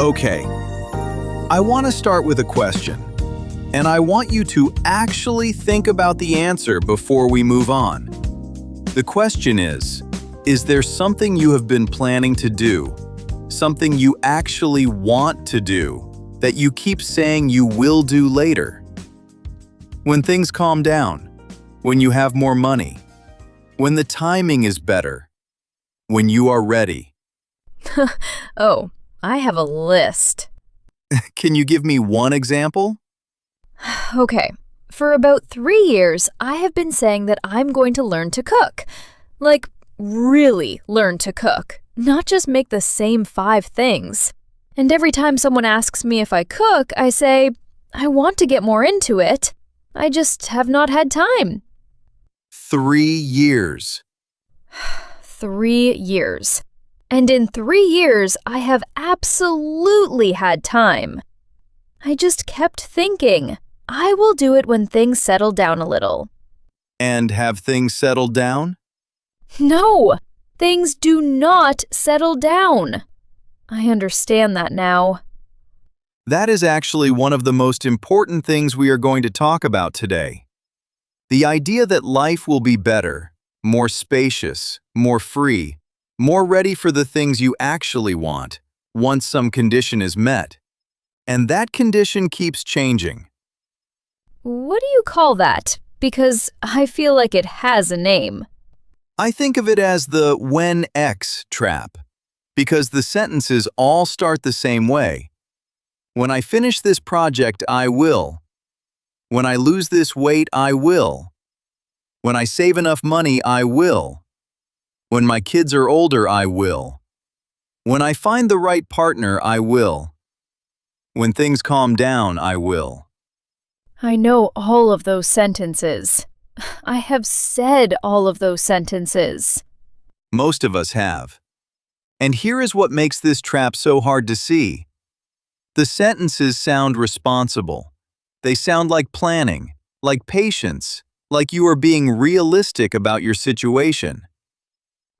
Okay, I want to start with a question, and I want you to actually think about the answer before we move on. The question is there something you have been planning to do, something you actually want to do, that you keep saying you will do later? When things calm down, when you have more money, when the timing is better, when you are ready. Oh, I have a list. Can you give me one example? Okay, for about 3 years, I have been saying that I'm going to learn to cook. Like, really learn to cook, not just make the same 5 things. And every time someone asks me if I cook, I say, I want to get more into it. I just have not had time. 3 years. 3 years. And in 3 years, I have absolutely had time. I just kept thinking, I will do it when things settle down a little. And have things settled down? No, things do not settle down. I understand that now. That is actually one of the most important things we are going to talk about today. The idea that life will be better, more spacious, more free, more ready for the things you actually want, once some condition is met. And that condition keeps changing. What do you call that? Because I feel like it has a name. I think of it as the when X trap, because the sentences all start the same way. When I finish this project, I will. When I lose this weight, I will. When I save enough money, I will. When my kids are older, I will. When I find the right partner, I will. When things calm down, I will. I know all of those sentences. I have said all of those sentences. Most of us have. And here is what makes this trap so hard to see. The sentences sound responsible. They sound like planning, like patience, like you are being realistic about your situation.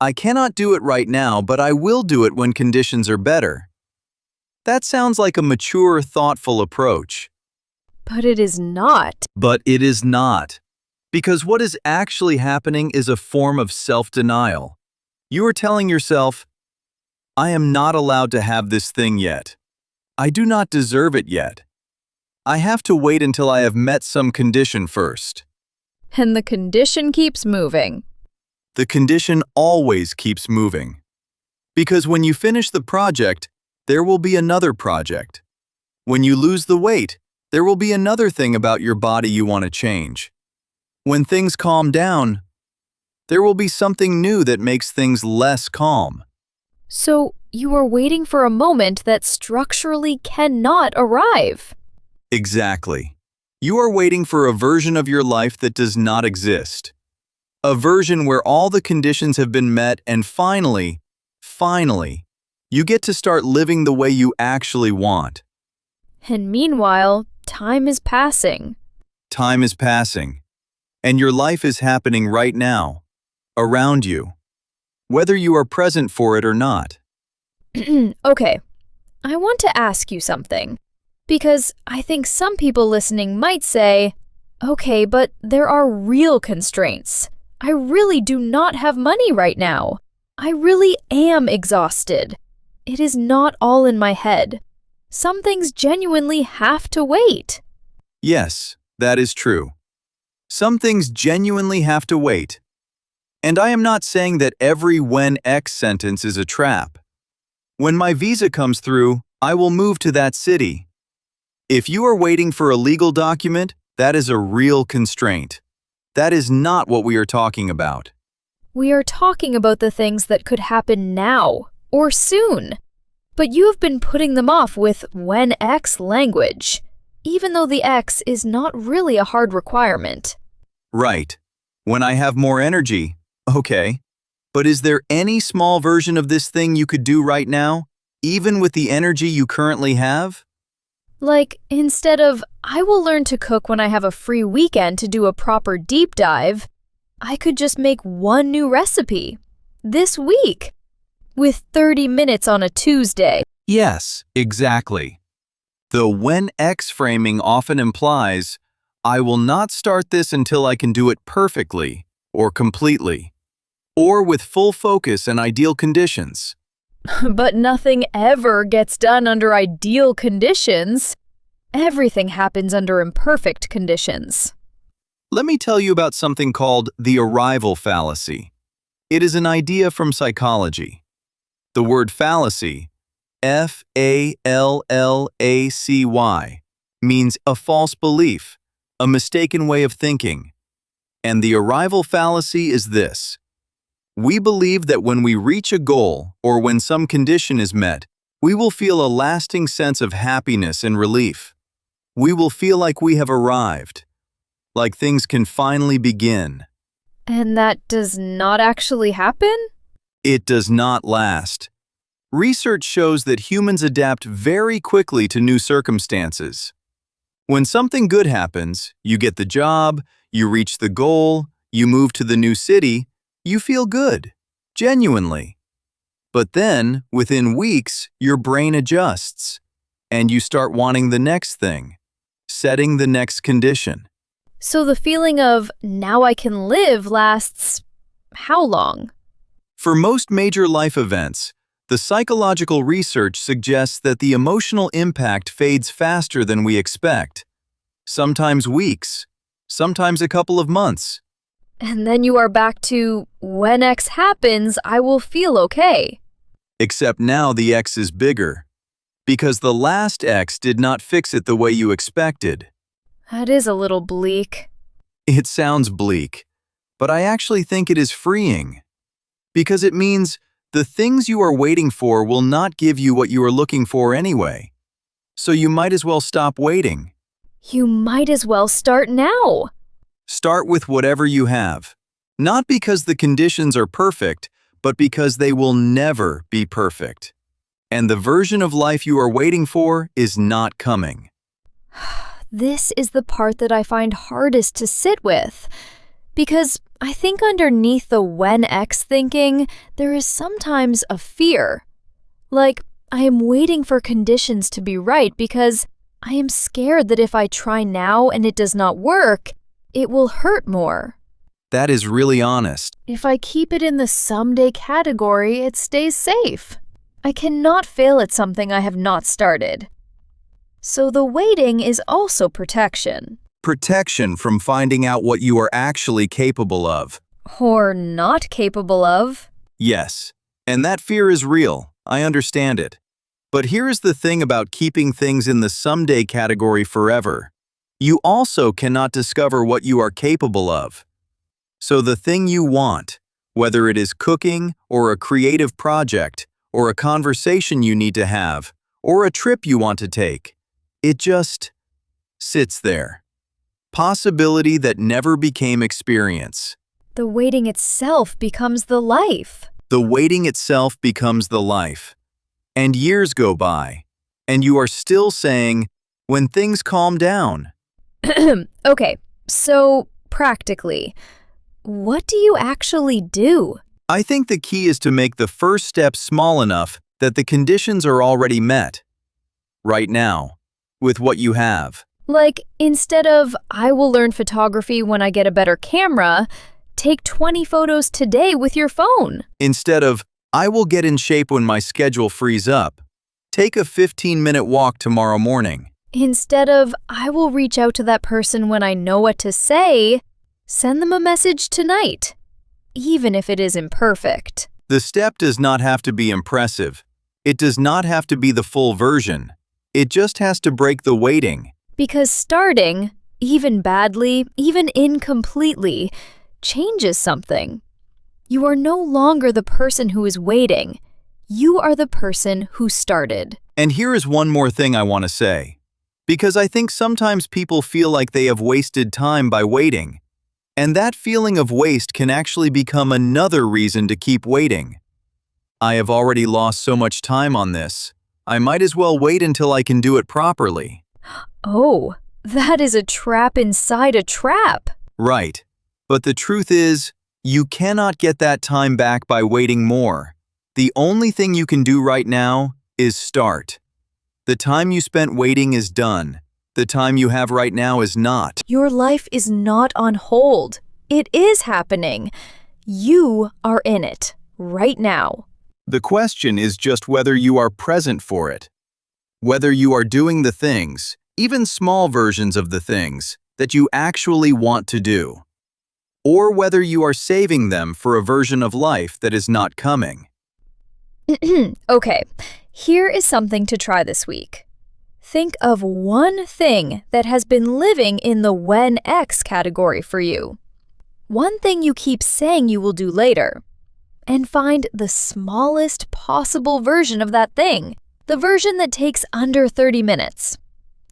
I cannot do it right now, but I will do it when conditions are better. That sounds like a mature, thoughtful approach. But it is not. But it is not. Because what is actually happening is a form of self-denial. You are telling yourself, I am not allowed to have this thing yet. I do not deserve it yet. I have to wait until I have met some condition first. And the condition keeps moving. The condition always keeps moving. Because when you finish the project, there will be another project. When you lose the weight, there will be another thing about your body you want to change. When things calm down, there will be something new that makes things less calm. So you are waiting for a moment that structurally cannot arrive. Exactly. You are waiting for a version of your life that does not exist. A version where all the conditions have been met and finally, you get to start living the way you actually want. And meanwhile, time is passing. Time is passing. And your life is happening right now, around you, whether you are present for it or not. Okay, I want to ask you something. Because I think some people listening might say, okay, but there are real constraints. I really do not have money right now. I really am exhausted. It is not all in my head. Some things genuinely have to wait. Yes, that is true. Some things genuinely have to wait. And I am not saying that every when X sentence is a trap. When my visa comes through, I will move to that city. If you are waiting for a legal document, that is a real constraint. That is not what we are talking about. We are talking about the things that could happen now or soon. But you have been putting them off with when X language, even though the X is not really a hard requirement. Right. When I have more energy, okay. But is there any small version of this thing you could do right now, even with the energy you currently have? Like, instead of, I will learn to cook when I have a free weekend to do a proper deep dive, I could just make one new recipe this week with 30 minutes on a Tuesday. Yes, exactly. The when X framing often implies, I will not start this until I can do it perfectly or completely, or with full focus and ideal conditions. But nothing ever gets done under ideal conditions. Everything happens under imperfect conditions. Let me tell you about something called the arrival fallacy. It is an idea from psychology. The word fallacy, F-A-L-L-A-C-Y, means a false belief, a mistaken way of thinking. And the arrival fallacy is this. We believe that when we reach a goal or when some condition is met, we will feel a lasting sense of happiness and relief. We will feel like we have arrived, like things can finally begin. And that does not actually happen? It does not last. Research shows that humans adapt very quickly to new circumstances. When something good happens, you get the job, you reach the goal, you move to the new city, you feel good, genuinely. But then, within weeks, your brain adjusts, and you start wanting the next thing, setting the next condition. So the feeling of now I can live lasts how long? For most major life events, the psychological research suggests that the emotional impact fades faster than we expect. Sometimes weeks, sometimes a couple of months. And then you are back to when X happens, I will feel okay. Except now the X is bigger, because the last X did not fix it the way you expected. That is a little bleak. It sounds bleak, but I actually think it is freeing. Because it means the things you are waiting for will not give you what you are looking for anyway. So you might as well stop waiting. You might as well start now. Start with whatever you have. Not because the conditions are perfect, but because they will never be perfect. And the version of life you are waiting for is not coming. This is the part that I find hardest to sit with. Because I think underneath the when X thinking, there is sometimes a fear. Like, I am waiting for conditions to be right because I am scared that if I try now and it does not work, it will hurt more. That is really honest. If I keep it in the someday category, it stays safe. I cannot fail at something I have not started. So the waiting is also protection. Protection from finding out what you are actually capable of. Or not capable of. Yes, and that fear is real. I understand it. But here is the thing about keeping things in the someday category forever. You also cannot discover what you are capable of. So the thing you want, whether it is cooking or a creative project or a conversation you need to have or a trip you want to take, it just sits there. Possibility that never became experience. The waiting itself becomes the life. The waiting itself becomes the life. And years go by, and you are still saying, when things calm down. Okay, so practically, what do you actually do? I think the key is to make the first step small enough that the conditions are already met. Right now, with what you have. Like, instead of, I will learn photography when I get a better camera, take 20 photos today with your phone. Instead of, I will get in shape when my schedule frees up, take a 15-minute walk tomorrow morning. Instead of, I will reach out to that person when I know what to say, send them a message tonight, even if it is imperfect. The step does not have to be impressive. It does not have to be the full version. It just has to break the waiting. Because starting, even badly, even incompletely, changes something. You are no longer the person who is waiting. You are the person who started. And here is one more thing I want to say. Because I think sometimes people feel like they have wasted time by waiting. And that feeling of waste can actually become another reason to keep waiting. I have already lost so much time on this. I might as well wait until I can do it properly. Oh, that is a trap inside a trap. Right. But the truth is, you cannot get that time back by waiting more. The only thing you can do right now is start. The time you spent waiting is done. The time you have right now is not. Your life is not on hold. It is happening. You are in it right now. The question is just whether you are present for it. Whether you are doing the things, even small versions of the things, that you actually want to do. Or whether you are saving them for a version of life that is not coming. Okay, here is something to try this week. Think of one thing that has been living in the when X category for you. One thing you keep saying you will do later. And find the smallest possible version of that thing. The version that takes under 30 minutes.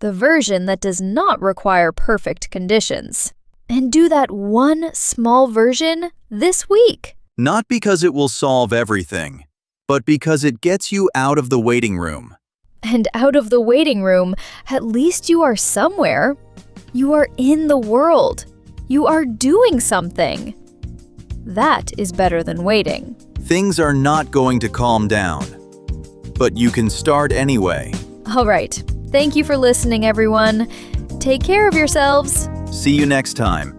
The version that does not require perfect conditions. And do that one small version this week. Not because it will solve everything, but because it gets you out of the waiting room. And out of the waiting room, at least you are somewhere. You are in the world. You are doing something. That is better than waiting. Things are not going to calm down, but you can start anyway. All right. Thank you for listening, everyone. Take care of yourselves. See you next time.